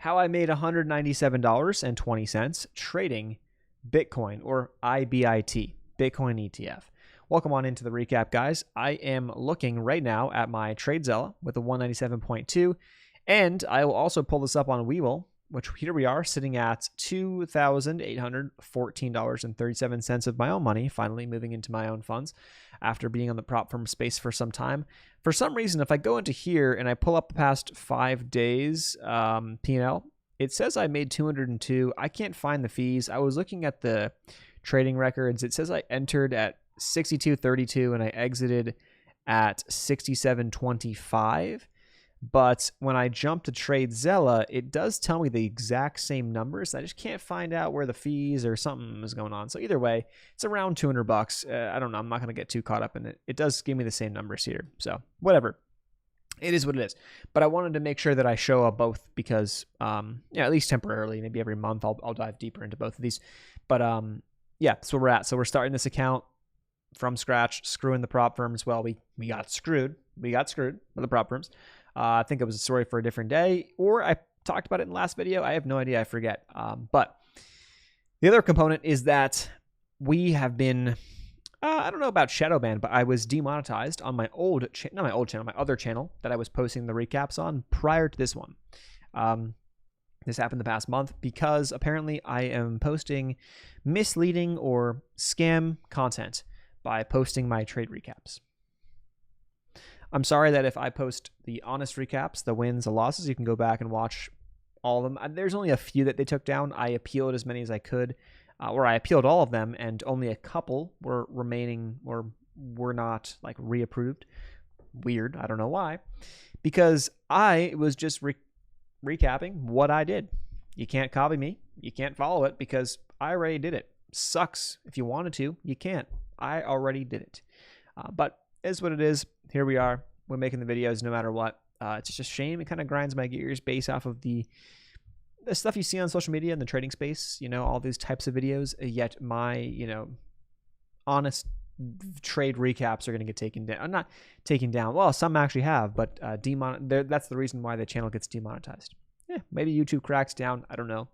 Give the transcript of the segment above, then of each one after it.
how I made $197.20 trading Bitcoin, or IBIT, Bitcoin ETF. Welcome on into the recap, guys. I am looking right now at my TradeZella with a 197.2, and I will also pull this up on Webull, which here we are sitting at $2,814.37 of my own money, finally moving into my own funds after being on the prop firm space for some time. For some reason, if I go into here and I pull up the past 5 days P&L, it says I made 202. I can't find the fees. I was looking at the trading records. It says I entered at 62.32 and I exited at 67.25. But when I jump to TradeZella, it does tell me the exact same numbers. I just can't find out where the fees or something is going on. So either way, it's around $200. I don't know. I'm not going to get too caught up in it. It does give me the same numbers here. So whatever. It is what it is. But I wanted to make sure that I show up both because, at least temporarily, maybe every month I'll dive deeper into both of these. But yeah, that's where we're at. So we're starting this account from scratch, screwing the prop firms. Well, we got screwed. We got screwed with the prop firms. I think it was a story for a different day, or I talked about it in the last video. I have no idea. I forget. But the other component is that we have been, I don't know about shadow ban, but I was demonetized on my old, not my old channel, my other channel that I was posting the recaps on prior to this one. This happened the past month because apparently I am posting misleading or scam content by posting my trade recaps. I'm sorry that if I post the honest recaps, the wins, the losses, you can go back and watch all of them. There's only a few that they took down. I appealed as many as I could, or I appealed all of them, and only a couple were remaining or were not like reapproved. Weird. I don't know why. Because I was just recapping what I did. You can't copy me. You can't follow it because I already did it. Sucks. If you wanted to, you can't. I already did it. But is what it is. Here we are. We're making the videos no matter what. It's just a shame. It kind of grinds my gears based off of the stuff you see on social media in the trading space, all these types of videos. Yet my, honest trade recaps are going to get taken down. Not taken down. Well, some actually have, but that's the reason why the channel gets demonetized. Yeah, maybe YouTube cracks down. I don't know.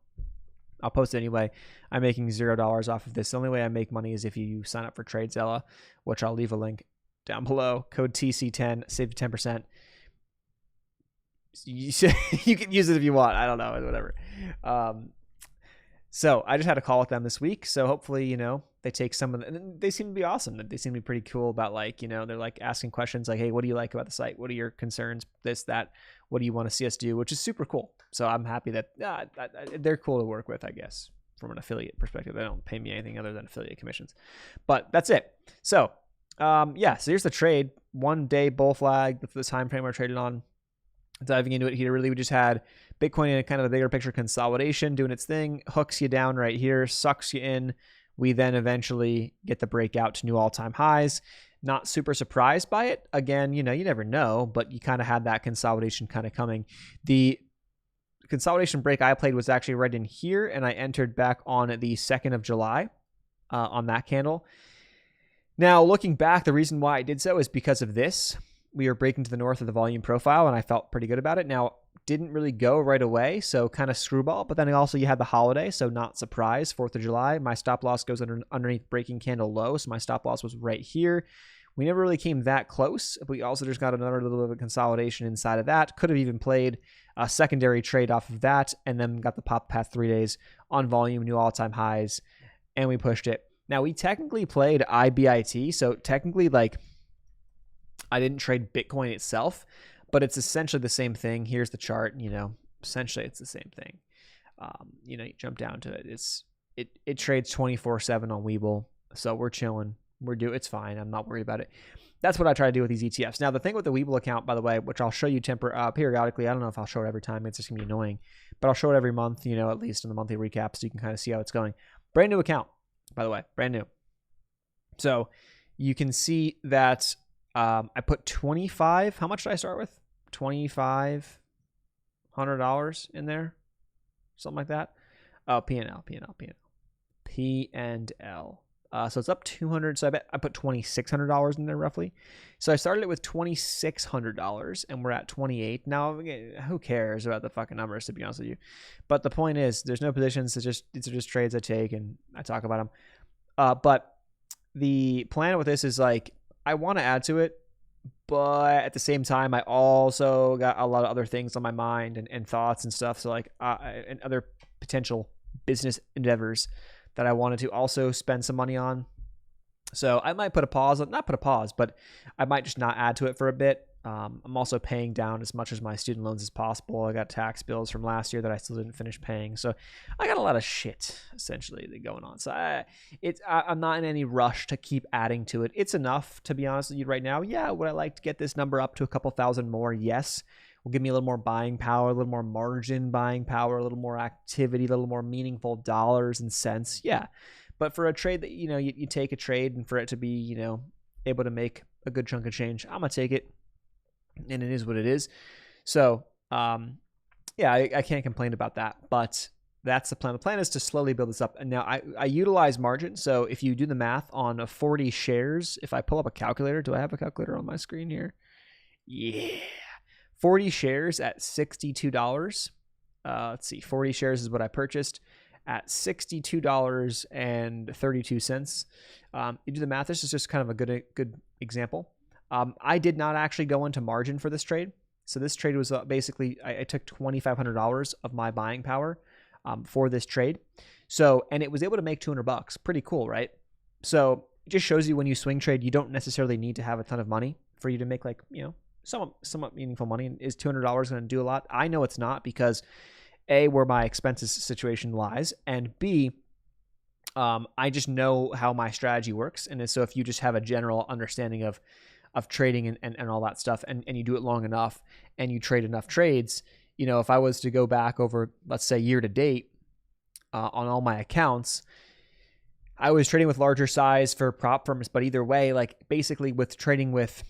I'll post it anyway. I'm making $0 off of this. The only way I make money is if you sign up for TradeZella, which I'll leave a link down below. Code TC10, save 10%. You can use it if you want. I don't know, whatever. So I just had a call with them this week. So hopefully, they take some of the, they seem to be awesome. They seem to be pretty cool about they're like asking questions like, hey, what do you like about the site? What are your concerns? This, that, what do you want to see us do? Which is super cool. So I'm happy that they're cool to work with, I guess, from an affiliate perspective. They don't pay me anything other than affiliate commissions, but that's it. So so here's the trade. 1 day bull flag. That's the time frame we're trading on. Diving into it here, really, we just had Bitcoin in a kind of a bigger picture consolidation doing its thing, hooks you down right here, sucks you in. We then eventually get the breakout to new all-time highs. Not super surprised by it. Again, you never know, but you kind of had that consolidation kind of coming. The consolidation break I played was actually right in here, and I entered back on the 2nd of July on that candle. Now, looking back, the reason why I did so is because of this. We were breaking to the north of the volume profile, and I felt pretty good about it. Now, didn't really go right away, so kind of screwball. But then also you had the holiday, so not surprised. 4th of July, my stop loss goes underneath breaking candle low, so my stop loss was right here. We never really came that close. We also just got another little bit of a consolidation inside of that. Could have even played a secondary trade off of that, and then got the pop past 3 days on volume, new all-time highs, and we pushed it. Now, we technically played IBIT, so technically, I didn't trade Bitcoin itself, but it's essentially the same thing. Here's the chart, essentially it's the same thing. You jump down to it. It trades 24/7 on Webull, so we're chilling. It's fine. I'm not worried about it. That's what I try to do with these ETFs. Now, the thing with the Webull account, by the way, which I'll show you periodically. I don't know if I'll show it every time. It's just gonna be annoying, but I'll show it every month, at least in the monthly recap, so you can kind of see how it's going. Brand new account, by the way, brand new. So you can see that I put 25. How much did I start with? $2,500 in there, something like that. Oh, P&L. So it's up 200. So I bet I put $2,600 in there roughly. So I started it with $2,600 and we're at 28. Now, who cares about the fucking numbers, to be honest with you? But the point is, there's no positions. These are just trades I take and I talk about them. But the plan with this is like, I want to add to it, but at the same time, I also got a lot of other things on my mind and thoughts and stuff. So like, and other potential business endeavors that I wanted to also spend some money on. So I might not put a pause, but I might just not add to it for a bit. I'm also paying down as much as my student loans as possible. I got tax bills from last year that I still didn't finish paying. So I got a lot of shit essentially going on. So I'm not in any rush to keep adding to it. It's enough, to be honest with you right now. Yeah, would I like to get this number up to a couple thousand more? Yes. Will give me a little more buying power, a little more margin buying power, a little more activity, a little more meaningful dollars and cents. Yeah. But for a trade that, you take a trade and for it to be, able to make a good chunk of change, I'm going to take it. And it is what it is. So, yeah, I can't complain about that. But that's the plan. The plan is to slowly build this up. And now I utilize margin. So if you do the math on 40 shares, if I pull up a calculator, do I have a calculator on my screen here? Yeah. 40 shares at $62. Let's see. 40 shares is what I purchased at $62.32. You do the math. This is just kind of a good example. I did not actually go into margin for this trade. So this trade was basically, I took $2,500 of my buying power for this trade. So, and it was able to make $200. Pretty cool, right? So it just shows you when you swing trade, you don't necessarily need to have a ton of money for you to make somewhat meaningful money. Is $200 going to do a lot? I know it's not, because A, where my expenses situation lies, and B, I just know how my strategy works. And so if you just have a general understanding of trading and all that stuff, and you do it long enough and you trade enough trades, if I was to go back over, let's say, year to date on all my accounts, I was trading with larger size for prop firms. But either way, like basically with trading with,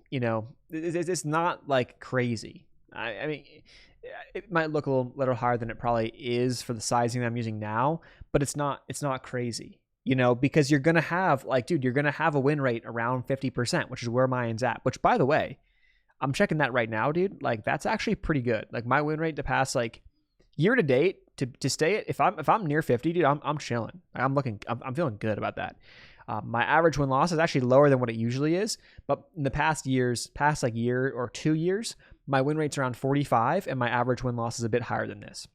it's not like crazy. I mean, it might look a little higher than it probably is for the sizing that I'm using now, but it's not crazy. Because you're going to have you're going to have a win rate around 50%, which is where mine's at, which, by the way, I'm checking that right now, dude. Like, that's actually pretty good. Like, my win rate to pass, like, year to date to stay at, if I'm near 50, dude, I'm chilling. I'm feeling good about that. My average win loss is actually lower than what it usually is, but in the past year or 2 years, my win rate's around 45 and my average win loss is a bit higher than this.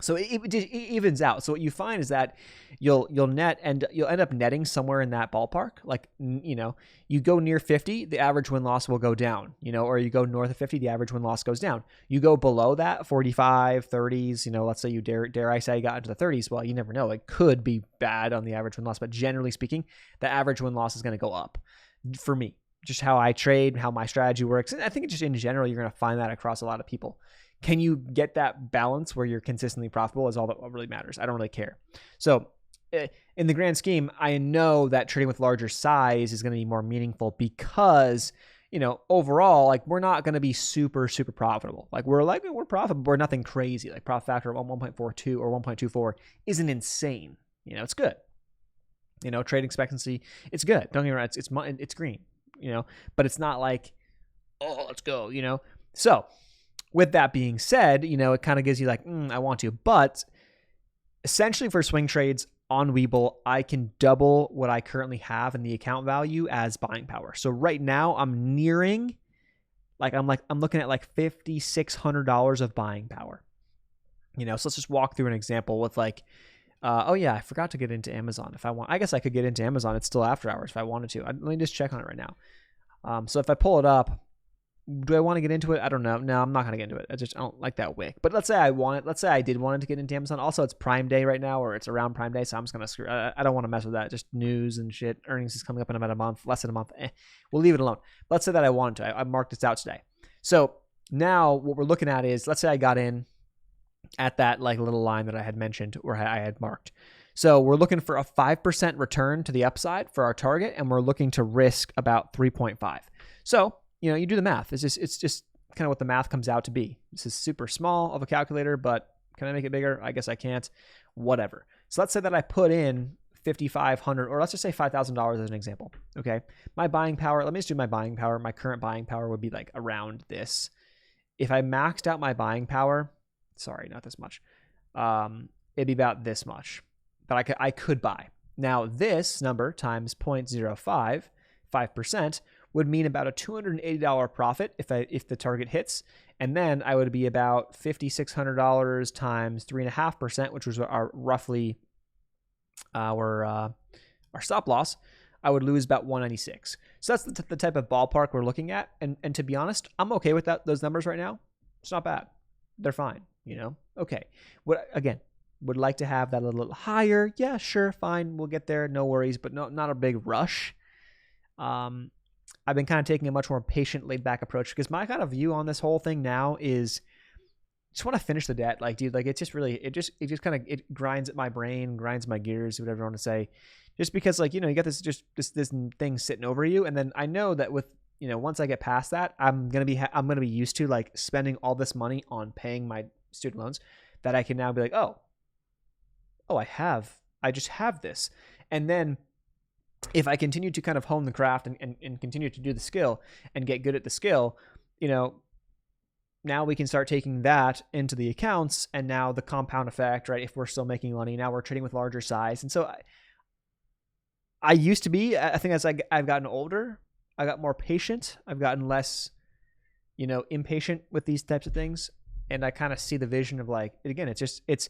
So it evens out. So what you find is that you'll net and you'll end up netting somewhere in that ballpark. Like, you go near 50, the average win loss will go down, or you go north of 50, the average win loss goes down. You go below that, 45, 30s, let's say you dare I say you got into the 30s. Well, you never know. It could be bad on the average win loss, but generally speaking, the average win loss is going to go up for me. Just how I trade, how my strategy works. And I think just in general, you're going to find that across a lot of people. Can you get that balance where you're consistently profitable is all that really matters. I don't really care. So in the grand scheme, I know that trading with larger size is going to be more meaningful because, overall, like, we're not going to be super, super profitable. Like, we're profitable. We're nothing crazy. Like, profit factor of 1.42 or 1.24 isn't insane. It's good. Trade expectancy, it's good. Don't get me wrong. It's green, but it's not like, oh, let's go, So with that being said, it kind of gives you like, I want to. But essentially for swing trades on Webull, I can double what I currently have in the account value as buying power. So right now I'm nearing, I'm looking at like $5,600 of buying power. So let's just walk through an example with oh yeah, I forgot to get into Amazon. If I want, I guess I could get into Amazon. It's still after hours if I wanted to. Let me just check on it right now. So if I pull it up, do I want to get into it? I don't know. No, I'm not going to get into it. I don't like that wick. But let's say I did want it to get into Amazon. Also, it's Prime Day right now, or it's around Prime Day, so I'm just going to I don't want to mess with that. Just news and shit. Earnings is coming up in about a month, less than a month. We'll leave it alone. Let's say that I wanted to. I marked this out today. So now what we're looking at is, let's say I got in at that little line that I had mentioned or I had marked. So we're looking for a 5% return to the upside for our target, and we're looking to risk about 3.5. So you do the math. It's just kind of what the math comes out to be. This is super small of a calculator, but can I make it bigger? I guess I can't. Whatever. So let's say that I put in $5,500, or let's just say $5,000 as an example. Okay. My buying power, let me just do my buying power. My current buying power would be like around this. If I maxed out my buying power, sorry, not this much. It'd be about this much, but I could buy. Now this number times 0.05, 5%, would mean about a $280 profit if the target hits. And then I would be about $5,600 times 3.5%, which was roughly our stop loss. I would lose about 196. So that's the type of ballpark we're looking at. And to be honest, I'm okay with those numbers right now. It's not bad. They're fine, Okay. Would like to have that a little higher. Yeah, sure, fine. We'll get there. No worries, but not a big rush. I've been kind of taking a much more patient, laid back approach because my kind of view on this whole thing now is just want to finish the debt. Like, dude, like it's just really, it just kind of, it grinds at my brain, grinds my gears, whatever you want to say, just because like, you got this thing sitting over you. And then I know that with, once I get past that, I'm going to be used to like spending all this money on paying my student loans that I can now be like, oh, I just have this. And then if I continue to kind of hone the craft and continue to do the skill and get good at the skill, now we can start taking that into the accounts, and now the compound effect, right? If we're still making money, now we're trading with larger size. And so I used to be, I think as I've gotten older, I got more patient. I've gotten less, impatient with these types of things. And I kind of see the vision of like, again, it's,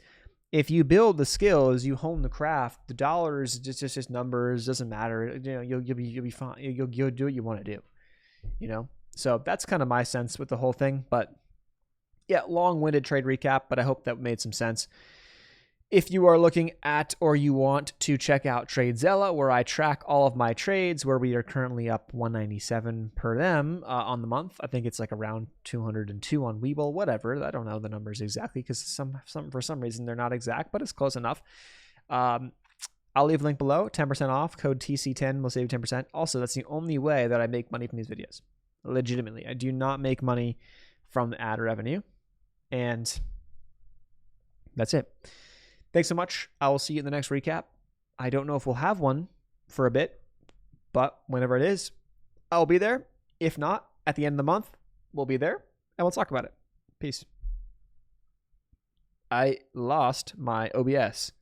if you build the skills, you hone the craft, the dollars, just numbers, doesn't matter. You'll be fine. You'll do what you want to do, So that's kind of my sense with the whole thing. But yeah, long-winded trade recap, but I hope that made some sense. If you are looking at or you want to check out TradeZella, where I track all of my trades, where we are currently up 197 per them on the month. I think it's like around 202 on Webull, whatever. I don't know the numbers exactly because for some reason they're not exact, but it's close enough. I'll leave a link below, 10% off, code TC10 will save you 10%. Also, that's the only way that I make money from these videos. Legitimately, I do not make money from the ad revenue. And that's it. Thanks so much. I will see you in the next recap. I don't know if we'll have one for a bit, but whenever it is, I'll be there. If not, at the end of the month, we'll be there and we'll talk about it. Peace. I lost my OBS.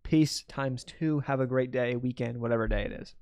Peace ×2. Have a great day, weekend, whatever day it is.